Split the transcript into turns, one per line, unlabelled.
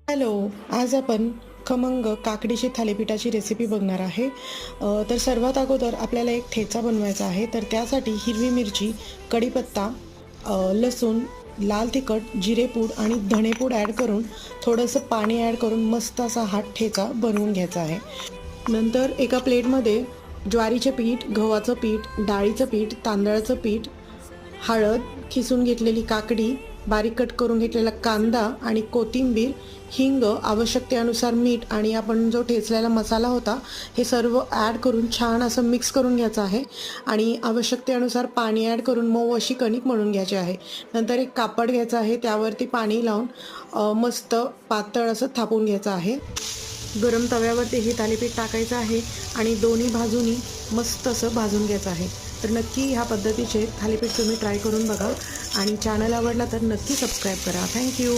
Hello, आज आपण खमंग काकडीची थालीपीठाची रेसिपी बघणार आहे. तर सर्वात अगोदर आपल्याला एक ठेचा बनवायचा आहे. तर त्यासाठी हिरवी मिरची, कढीपत्ता, लसूण, लाल तिखट, जिरेपूड आणि धणेपूड ॲड करून थोडंसं पाणी ॲड करून मस्त असा हा ठेचा बनवून घ्यायचा आहे. नंतर एका प्लेटमध्ये ज्वारीचे पीठ, गव्हाचं पीठ, डाळीचं पीठ, तांदळाचं पीठ, हळद, खिसून घेतलेली काकडी, बारीक कट करून घेतलेला कांदा आणि कोथिंबीर, हिंग, आवश्यकतेनुसार मीठ आणि आपण जो ठेचलेला मसाला होता हे सर्व ॲड करून छान असं मिक्स करून घ्यायचं आहे आणि आवश्यकतेनुसार पाणी ॲड करून मऊ अशी कणिक मळून घ्यायची आहे. नंतर एक कापड घ्यायचं आहे, त्यावरती पाणी लावून मस्त पातळ असं थापून घ्यायचं आहे. गरम तव्यावरती हे थालीपीठ टाकायचं आहे आणि दोन्ही बाजूनी मस्त असं भाजून घ्यायचं आहे. तर नक्की ह्या पद्धतीचे थालीपीठ तुम्ही ट्राय करून बघा आणि चॅनल आवडला तर नक्की सबस्क्राईब करा. थँक्यू.